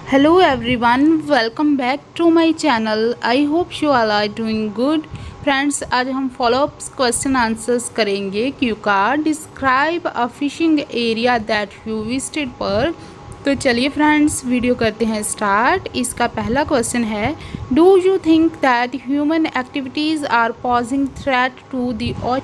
Hello everyone, welcome back to my channel. I hope you all are doing good. Friends, आज हम follow up question answers करेंगे Q का describe a fishing area that you visited पर। तो चलिए friends, video करते हैं start. इसका पहला क्वेश्चन है, do you think that human activities are posing threat to the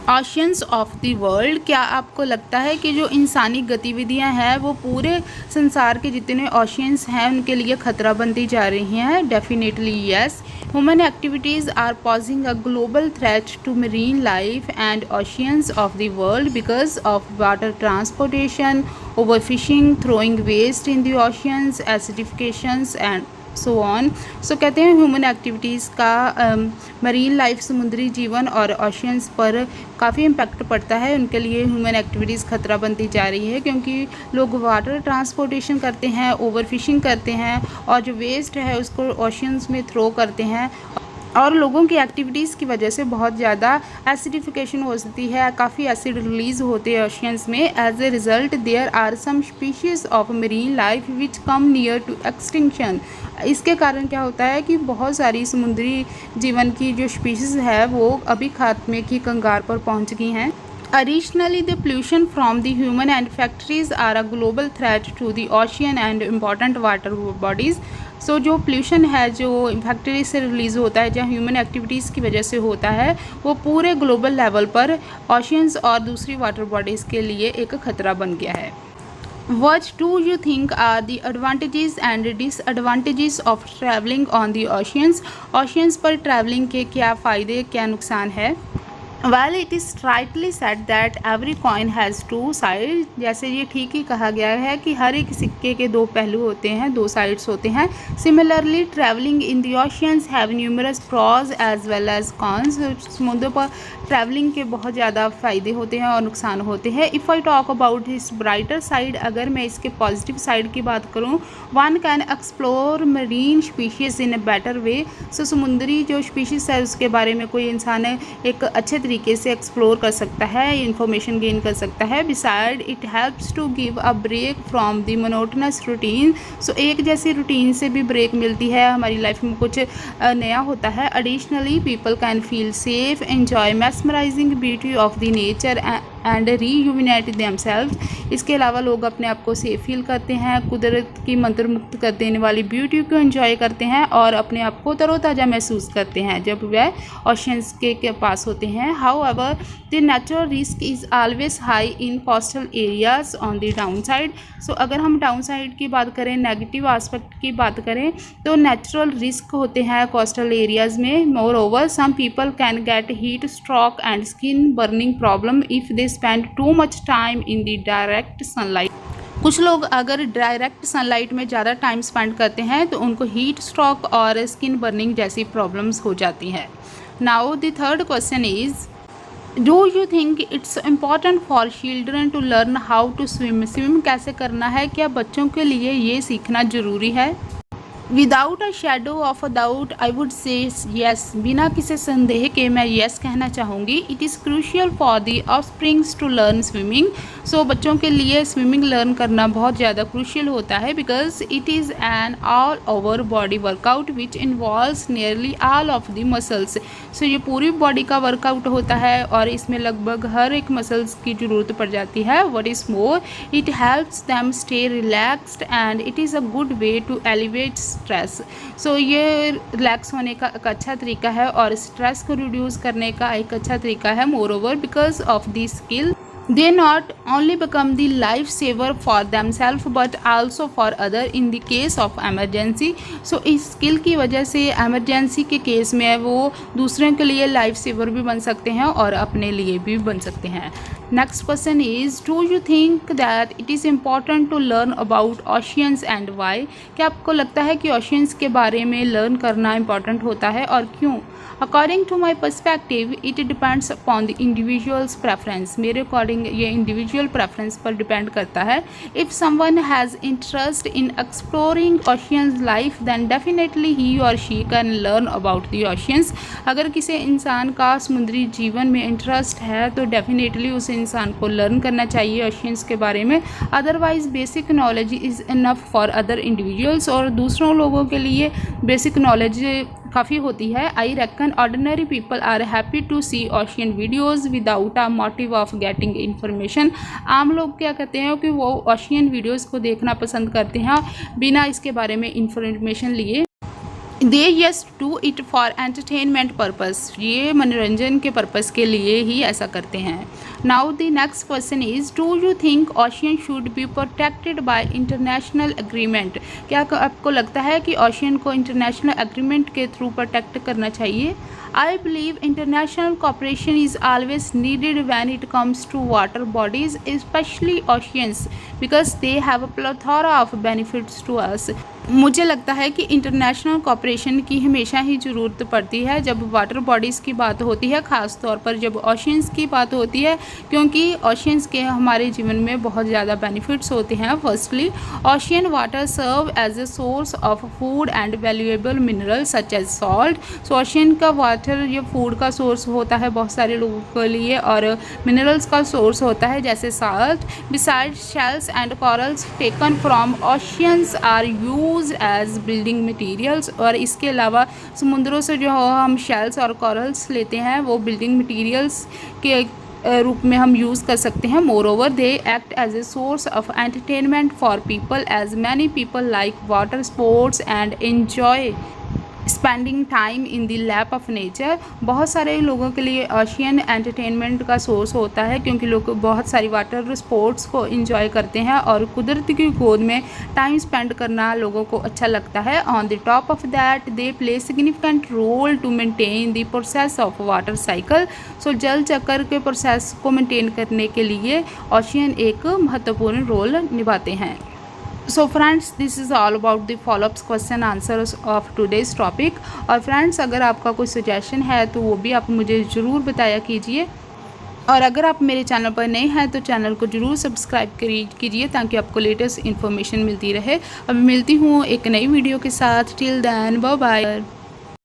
oceans of the world. क्या आपको लगता है कि जो इंसानी गतिविधियां हैं वो पूरे संसार के जितने ओशियंस हैं उनके लिए ख़तरा बनती जा रही हैं? Definitely yes. Human activities are posing a global threat to marine life and oceans of the world because of water transportation, overfishing, throwing waste in the oceans, acidifications and so on. So कहते हैं human activities का marine life, समुद्री जीवन और oceans पर काफ़ी impact पड़ता है। उनके लिए ह्यूमन एक्टिविटीज़ ख़तरा बनती जा रही है क्योंकि लोग वाटर ट्रांसपोर्टेशन करते हैं, ओवर फिशिंग करते हैं और जो वेस्ट है उसको ओशियंस में थ्रो करते हैं और लोगों की एक्टिविटीज़ की वजह से बहुत ज़्यादा एसिडिफिकेशन हो सकती है, काफ़ी एसिड रिलीज़ होते हैं ओशियंस में। As a result there are some species of marine life which come near to extinction. इसके कारण क्या होता है कि बहुत सारी समुद्री जीवन की जो स्पीशीज़ है वो अभी खात्मे की कंगार पर पहुंच गई हैं। Additionally, the pollution from the human and factories are a global threat to the ocean and important water bodies. सो जो पोल्यूशन है जो फैक्ट्री से रिलीज़ होता है, जहाँ ह्यूमन एक्टिविटीज़ की वजह से होता है, वो पूरे ग्लोबल लेवल पर ओशियंस और दूसरी वाटर बॉडीज़ के लिए एक ख़तरा बन गया है। What do you think are the advantages and disadvantages of traveling on the oceans? Oceans पर ट्रैवलिंग के क्या फ़ायदे, क्या नुकसान है? While it is rightly said that every coin has two sides, जैसे ये ठीक ही कहा गया है कि हर एक सिक्के के दो पहलू होते हैं, दो साइड्स होते हैं। Similarly, traveling in the oceans have numerous pros as well as cons. समुद्र पर ट्रैवलिंग के बहुत ज़्यादा फ़ायदे होते हैं और नुकसान होते हैं। If I talk about his brighter side, अगर मैं इसके पॉजिटिव साइड की बात करूँ, one can explore marine species in a better way. So समुद्री जो स्पीशीज़ है उसके बारे में कोई इंसान एक अच्छे तरीके से एक्सप्लोर कर सकता है, इंफॉर्मेशन गेन कर सकता है। Beside it helps to give a break from the monotonous routine. So एक जैसी रूटीन से भी ब्रेक मिलती है, हमारी लाइफ में कुछ नया होता है। Additionally people can feel safe, enjoy mesmerizing beauty of the nature and rejuvenate themselves. इसके अलावा लोग अपने आप को सेफ फील करते हैं, कुदरत की मंत्र मुक्त कर देने वाली ब्यूटी को एंजॉय करते हैं और अपने आप को तरोताज़ा महसूस करते हैं जब वह ओशियंस के पास होते हैं। However the natural risk is always high in coastal areas on the down side. So अगर हम डाउन साइड की बात करें, नेगेटिव आस्पेक्ट की बात करें, तो नेचुरल रिस्क होते हैं कोस्टल एरियाज़ में। Moreover some people can get heat stroke and skin burning problem if they spend too much time in the direct sunlight. कुछ लोग अगर डायरेक्ट सनलाइट में ज़्यादा टाइम स्पेंड करते हैं तो उनको हीट स्ट्रोक और स्किन बर्निंग जैसी प्रॉब्लम्स हो जाती हैं। Now the third question is, do you think it's important for children to learn how to swim? Swim कैसे करना है, क्या बच्चों के लिए ये सीखना ज़रूरी है? Without a shadow of a doubt I would say yes. बिना किसी संदेह के मैं येस कहना चाहूँगी। It is crucial for the offsprings to learn swimming. So बच्चों के लिए स्विमिंग लर्न करना बहुत ज़्यादा क्रूशियल होता है because it is an all over body workout which involves nearly all of the muscles. So ये पूरी बॉडी का वर्कआउट होता है और इसमें लगभग हर एक मसल्स की ज़रूरत पड़ जाती है। What is more, it helps them stay relaxed and it is a good way to elevate stress. So ये रिलैक्स होने का एक अच्छा तरीका है और स्ट्रेस को रिड्यूस करने का एक अच्छा तरीका है। More over because of the skill they not only become the life saver for themselves but also for other in the case of emergency. so इस स्किल की वजह से एमरजेंसी के केस में वो दूसरों के लिए लाइफ सेवर भी बन सकते हैं और अपने लिए भी बन सकते हैं। Next question is, do you think that it is important to learn about oceans and why? क्या आपको लगता है कि ओशियंस के बारे में लर्न करना इम्पॉर्टेंट होता है और क्यों? According to my perspective it depends upon the individual's preference. मेरे अकॉर्डिंग ये इंडिविजुअल प्रेफरेंस पर डिपेंड करता है। If someone has interest in exploring ocean's life then definitely he और she can learn about the oceans. अगर किसी इंसान का समुद्री जीवन में इंटरेस्ट है तो डेफिनेटली उस से इंसान को लर्न करना चाहिए ओशियंस के बारे में। Otherwise basic knowledge is enough for other individuals, और दूसरों लोगों के लिए बेसिक नॉलेज काफ़ी होती है। I reckon ordinary people are happy to see ocean videos without a motive of getting information. आम लोग क्या कहते हैं कि वो ओशियन वीडियोज़ को देखना पसंद करते हैं बिना इसके बारे में इंफॉर्मेशन लिए। They yes do it for entertainment purpose, ये मनोरंजन के पर्पस के लिए ही ऐसा करते हैं। Now the next question is, do you think ocean should be protected by international agreement? क्या आपको लगता है कि ओशियन को इंटरनेशनल एग्रीमेंट के थ्रू प्रोटेक्ट करना चाहिए? I believe international cooperation is always needed when it comes to water bodies, especially oceans, because they have a plethora of benefits to us. मुझे लगता है कि इंटरनेशनल कॉपरेशन की हमेशा ही ज़रूरत पड़ती है जब वाटर बॉडीज़ की बात होती है, ख़ास तौर पर जब ओशियंस की बात होती है, क्योंकि ओशियंस के हमारे जीवन में बहुत ज़्यादा बेनिफिट्स होते हैं। Firstly, ocean water serve as a source of food and valuable minerals such as salt. So ocean का वाटर ये फूड का सोर्स होता है बहुत सारे लोगों के लिए, और मिनरल्स का सोर्स होता है जैसे salt. Beside shells and corals taken from oceans are as building materials, और इसके अलावा समुद्रों से जो हम शेल्स और कॉरल्स लेते हैं वो बिल्डिंग मटेरियल्स के रूप में हम यूज़ कर सकते हैं। Moreover they act as a source of entertainment for people as many people like water sports and enjoy spending time in the lap of nature. बहुत सारे लोगों के लिए ओशियन एंटरटेनमेंट का सोर्स होता है क्योंकि लोग बहुत सारी वाटर स्पोर्ट्स को एंजॉय करते हैं और कुदरत की गोद में टाइम स्पेंड करना लोगों को अच्छा लगता है। On the top of that they play significant role to maintain the process of water cycle. So जल चक्र के प्रोसेस को मेंटेन करने के लिए ओशियन एक महत्वपूर्ण रोल निभाते हैं। So friends, this is all about the follow-ups question answers of today's topic. और फ्रेंड्स, अगर आपका कोई सजेशन है तो वो भी आप मुझे ज़रूर बताया कीजिए, और अगर आप मेरे चैनल पर नए हैं तो चैनल को ज़रूर सब्सक्राइब कीजिए ताकि आपको लेटेस्ट इन्फॉर्मेशन मिलती रहे। अब मिलती हूँ एक नई वीडियो के साथ। Till then bye bye.